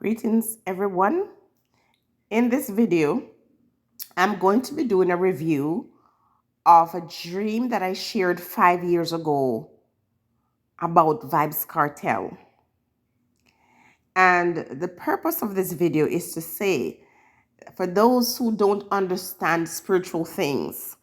Greetings, everyone. In this video, I'm going to be doing a review of a dream that I shared 5 years ago about Vybz Kartel. And the purpose of this video is to say, for those who don't understand spiritual things,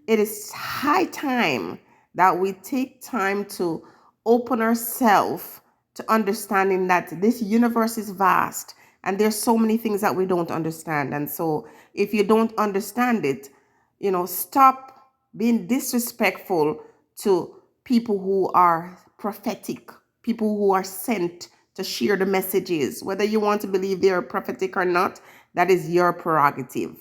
it is high time that we take time to open ourselves to understanding that this universe is vast and there's so many things that we don't understand. And so if you don't understand it, stop being disrespectful to people who are prophetic, people who are sent to share the messages. Whether you want to believe they are prophetic or not, that is your prerogative.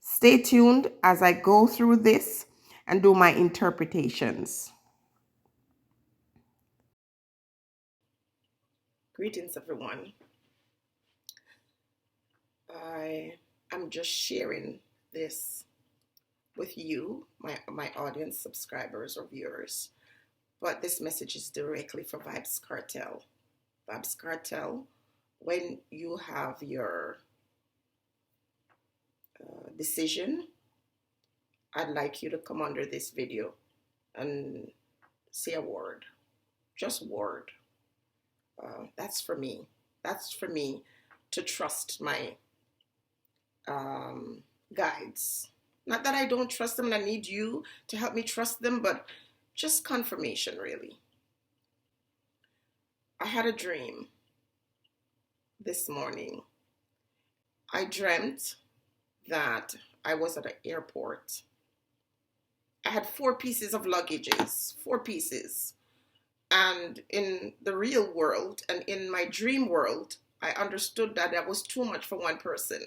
Stay tuned as I go through this and do my interpretations. Greetings, everyone. I am just sharing this with you, my audience, subscribers or viewers. But this message is directly for Vybz Kartel. Vybz Kartel, when you have your decision, I'd like you to come under this video and say a word, just word. That's for me. That's for me to trust my guides. Not that I don't trust them and I need you to help me trust them, but just confirmation, really. I had a dream this morning. I dreamt that I was at an airport. I had 4 pieces of luggages, 4 pieces. And in the real world and in my dream world, I understood that that was too much for one person.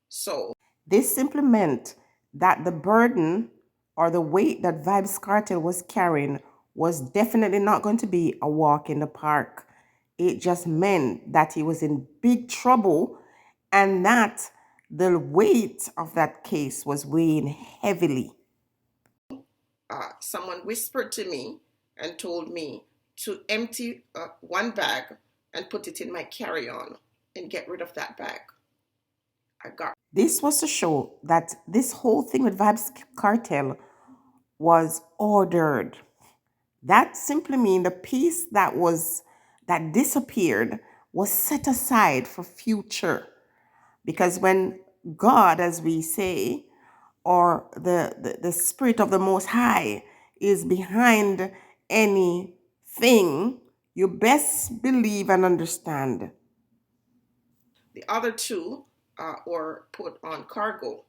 So this simply meant that the burden or the weight that Vybz Kartel was carrying was definitely not going to be a walk in the park. It just meant that he was in big trouble and that the weight of that case was weighing heavily. Someone whispered to me and told me to empty one bag and put it in my carry-on and get rid of that bag. This was to show that this whole thing with Vybz Kartel was ordered. That simply means the piece that disappeared was set aside for future. Because when God, as we say, or the Spirit of the Most High is behind anything, you best believe and understand. The other 2 were put on cargo.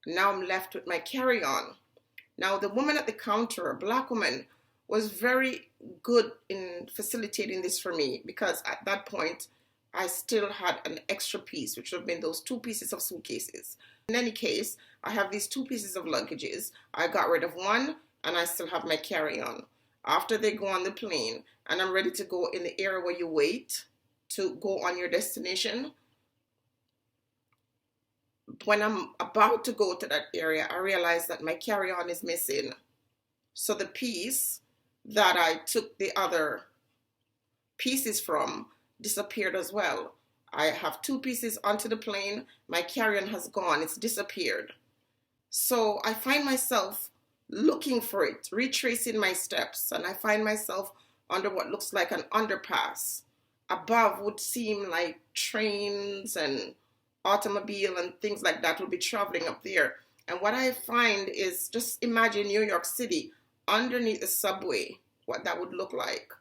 Now I'm left with my carry-on. Now the woman at the counter, a black woman, was very good in facilitating this for me because at that point I still had an extra piece, which would have been those 2 pieces of suitcases. In any case, I have these 2 pieces of luggages. I got rid of one and I still have my carry-on. After they go on the plane and I'm ready to go in the area where you wait to go on your destination, when I'm about to go to that area, I realize that my carry-on is missing. So the piece that I took the other pieces from disappeared as well. I have 2 pieces onto the plane. My carry-on has gone. It's disappeared. So I find myself looking for it, retracing my steps, and I find myself under what looks like an underpass. Above would seem like trains and automobile and things like that will be traveling up there. And what I find is, just imagine New York City underneath the subway, what that would look like.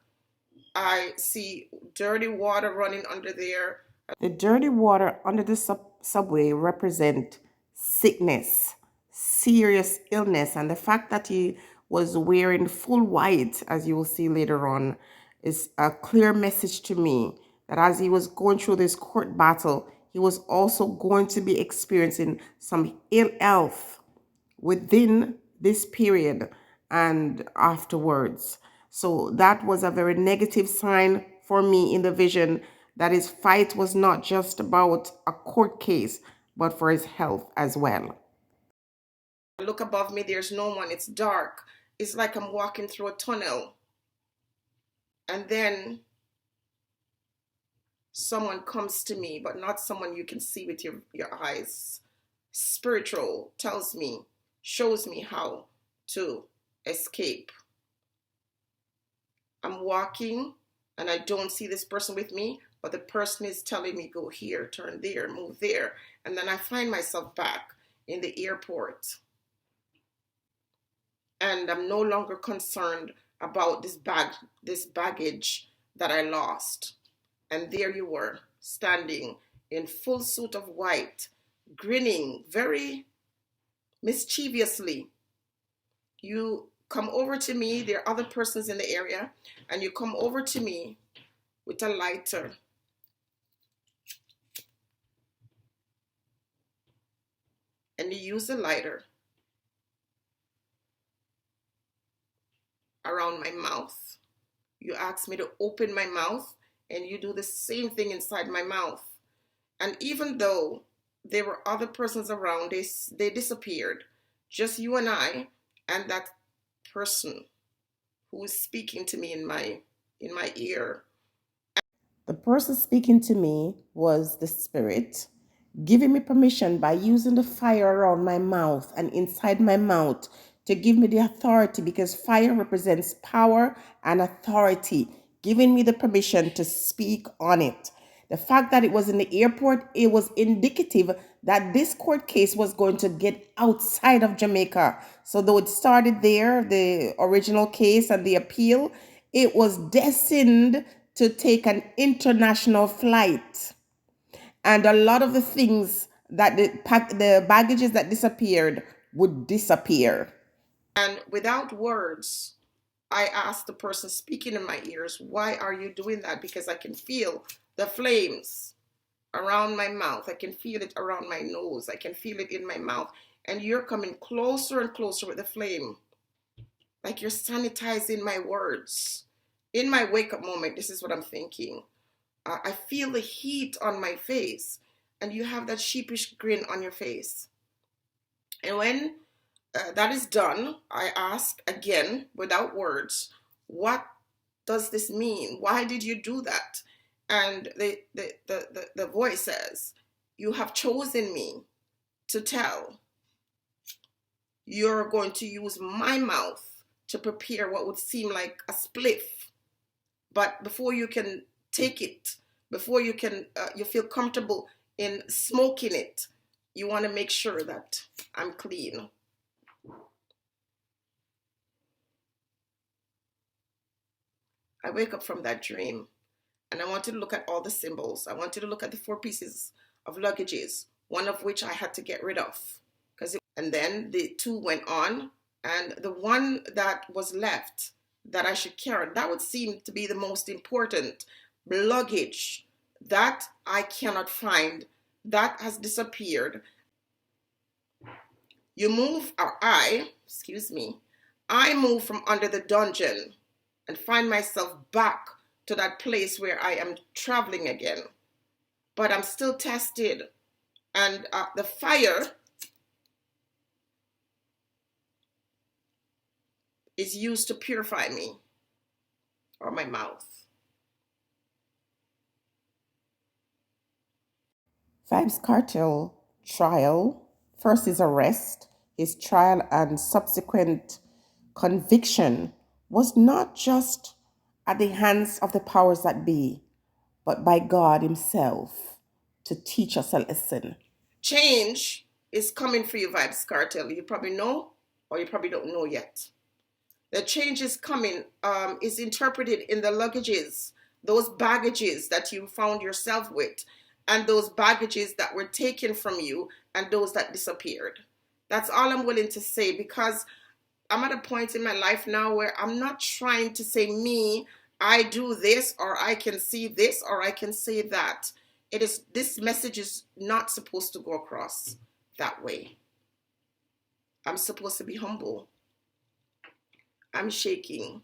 I see dirty water running under there. The dirty water under the subway represent sickness, serious illness, and the fact that he was wearing full white, as you will see later on, is a clear message to me that as he was going through this court battle, he was also going to be experiencing some ill health within this period and afterwards. So that was a very negative sign for me in the vision that his fight was not just about a court case, but for his health as well. Look above me, there's no one, it's dark. It's like I'm walking through a tunnel. And then someone comes to me, but not someone you can see with your eyes. Spiritual tells me, shows me how to escape. I'm walking and I don't see this person with me, but the person is telling me, go here, turn there, move there. And then I find myself back in the airport. And I'm no longer concerned about this baggage that I lost. And there you were, standing in full suit of white, grinning very mischievously. You come over to me, there are other persons in the area, and you come over to me with a lighter. And you use the lighter around my mouth. You ask me to open my mouth, and you do the same thing inside my mouth. And even though there were other persons around, they disappeared. Just you and I, and that person who was speaking to me in my ear. The person speaking to me was the spirit, giving me permission by using the fire around my mouth and inside my mouth to give me the authority, because fire represents power and authority, giving me the permission to speak on it. The fact that it was in the airport, it was indicative that this court case was going to get outside of Jamaica. So though it started there, the original case and the appeal, it was destined to take an international flight. And a lot of the things that the baggages that disappeared would disappear. And without words, I asked the person speaking in my ears, why are you doing that? Because I can feel the flames around my mouth. I can feel it around my nose. I can feel it in my mouth. And you're coming closer and closer with the flame. Like you're sanitizing my words. In my wake-up moment, this is what I'm thinking. I feel the heat on my face. And you have that sheepish grin on your face. And when that is done, I ask again, without words, what does this mean? Why did you do that? And the voice says, you have chosen me to tell. You're going to use my mouth to prepare what would seem like a spliff. But before you can take it, before you can, you feel comfortable in smoking it, you want to make sure that I'm clean. I wake up from that dream and I wanted to look at all the symbols. I wanted to look at the 4 pieces of luggages, one of which I had to get rid of. And then the 2 went on, and the one that was left that I should carry, that would seem to be the most important luggage that I cannot find, that has disappeared. You move, or I move from under the dungeon and find myself back to that place where I am traveling again. But I'm still tested. And the fire is used to purify me, or my mouth. Vybz Kartel trial, first his arrest, his trial and subsequent conviction was not just at the hands of the powers that be, but by God himself to teach us a lesson. Change is coming for you, Vybz Kartel. You probably know, or you probably don't know yet. The change is coming, is interpreted in the luggages, those baggages that you found yourself with, and those baggages that were taken from you, and those that disappeared. That's all I'm willing to say, because I'm at a point in my life now where I'm not trying to say me, I do this, or I can see this, or I can say that. This message is not supposed to go across that way. I'm supposed to be humble. I'm shaking,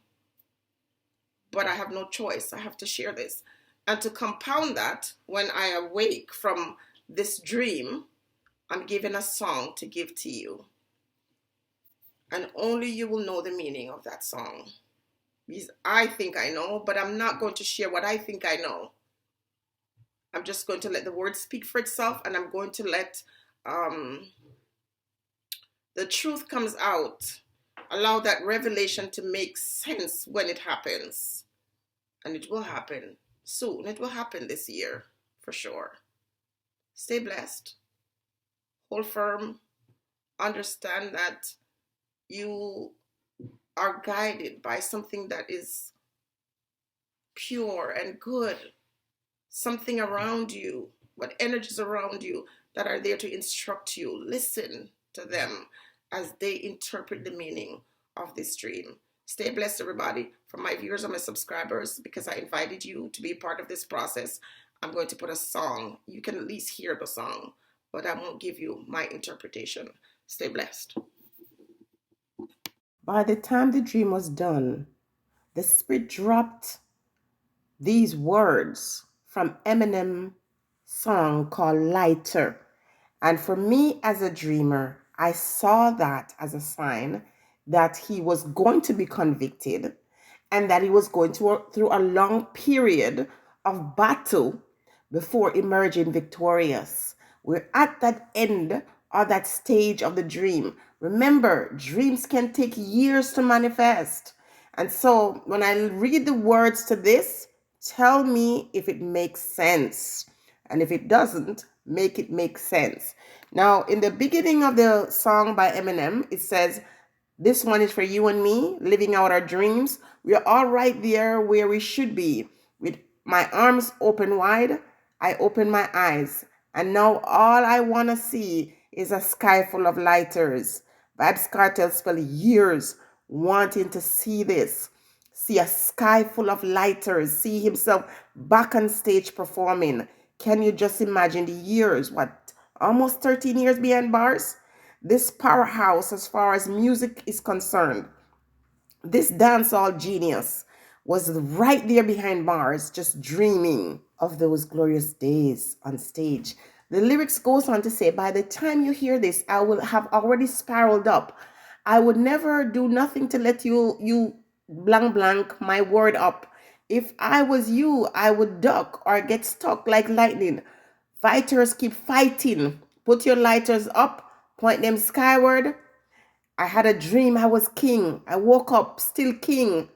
but I have no choice. I have to share this. And to compound that, when I awake from this dream, I'm given a song to give to you. And only you will know the meaning of that song. Because I think I know, but I'm not going to share what I think I know. I'm just going to let the word speak for itself, and I'm going to let the truth comes out. Allow that revelation to make sense when it happens. And it will happen soon. It will happen this year, for sure. Stay blessed. Hold firm. Understand that you are guided by something that is pure and good. Something around you, what energies around you that are there to instruct you. Listen to them as they interpret the meaning of this dream. Stay blessed, everybody. For my viewers and my subscribers, because I invited you to be part of this process, I'm going to put a song. You can at least hear the song, but I won't give you my interpretation. Stay blessed. By the time the dream was done, the spirit dropped these words from Eminem song called Lighter. And for me as a dreamer, I saw that as a sign that he was going to be convicted and that he was going through a long period of battle before emerging victorious. We're at that end or that stage of the dream. Remember, dreams can take years to manifest. And so when I read the words to this, tell me if it makes sense. And if it doesn't, make it make sense. Now, in the beginning of the song by Eminem, it says, this one is for you and me, living out our dreams. We are all right there where we should be. With my arms open wide, I open my eyes. And now all I want to see is a sky full of lighters. Vybz Kartel spent years wanting to see this. See a sky full of lighters. See himself back on stage performing. Can you just imagine the years? What, almost 13 years behind bars? This powerhouse as far as music is concerned. This dancehall genius was right there behind bars, just dreaming of those glorious days on stage. The lyrics goes on to say, by the time you hear this, I will have already spiraled up. I would never do nothing to let you blank blank my word up. If I was you, I would duck or get stuck like lightning. Fighters keep fighting. Put your lighters up, point them skyward. I had a dream I was king. I woke up still king.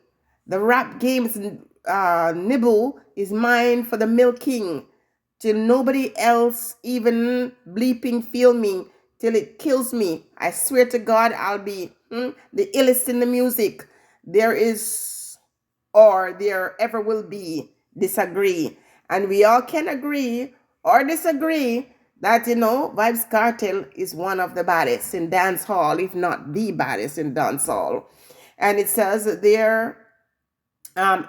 The rap game's nibble is mine for the milking. Till nobody else even bleeping feel me. Till it kills me. I swear to God I'll be the illest in the music. There is or there ever will be disagree. And we all can agree or disagree that, Vybz Kartel is one of the baddest in dance hall, if not the baddest in dance hall. And it says there,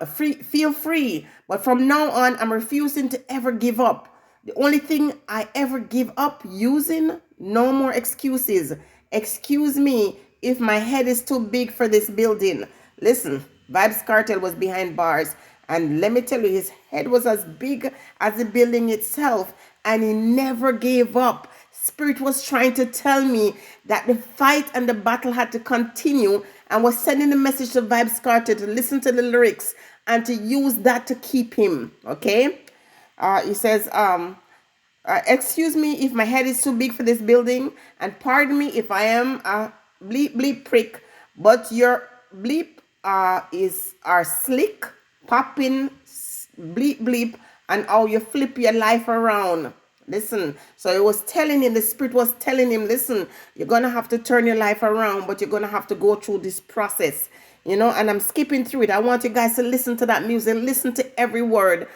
feel free, but from now on, I'm refusing to ever give up. The only thing I ever give up using, no more excuses. Excuse me if my head is too big for this building. Listen, Vybz Kartel was behind bars, and let me tell you, his head was as big as the building itself, and he never gave up. Spirit was trying to tell me that the fight and the battle had to continue, and was sending the message to Vybz Kartel to listen to the lyrics and to use that to keep him. Okay? He says, excuse me if my head is too big for this building, and pardon me if I am a bleep bleep prick, but your bleep are slick, popping, bleep bleep, and how you flip your life around. Listen, so it was telling him, the spirit was telling him, listen, you're going to have to turn your life around, but you're going to have to go through this process, and I'm skipping through it. I want you guys to listen to that music, listen to every word,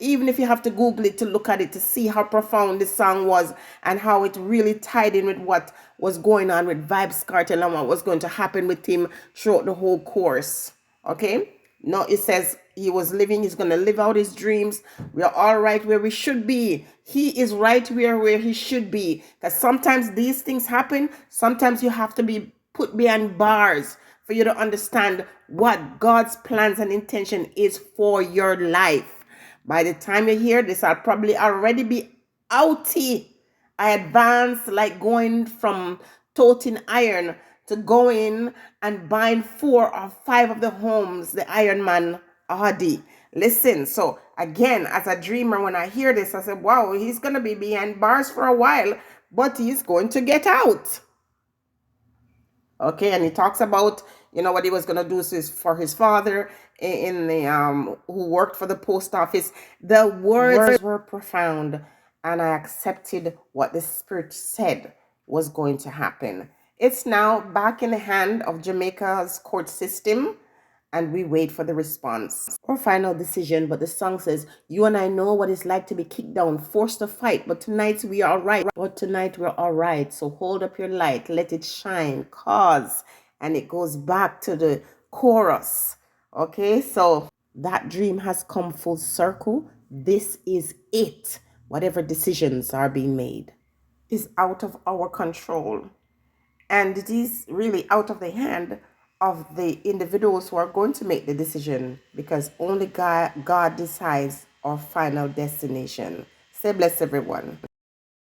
even if you have to Google it to look at it, to see how profound this song was and how it really tied in with what was going on with Vybz Kartel and what was going to happen with him throughout the whole course. Okay? No, it says he's going to live out his dreams. We are all right where we should be. He is right where he should be. Because sometimes these things happen. Sometimes you have to be put behind bars for you to understand what God's plans and intention is for your life. By the time you hear this, I'll probably already be outie. I advanced like going from toting iron to going and buying 4 or 5 of the homes the Iron Man Audi. Listen, so again, as a dreamer, when I hear this, I said, wow, he's going to be behind bars for a while, but he's going to get out. Okay, and he talks about, what he was going to do for his father in the who worked for the post office. The words were profound, and I accepted what the Spirit said was going to happen. It's now back in the hand of Jamaica's court system, and we wait for the response or final decision. But the song says, you and I know what it's like to be kicked down, forced to fight, but tonight we are all right. But tonight we're all right. So hold up your light, let it shine, cause. And it goes back to the chorus. Okay, so that dream has come full circle. This is it. Whatever decisions are being made is out of our control. And it is really out of the hand of the individuals who are going to make the decision, because only God decides our final destination. Stay blessed, everyone.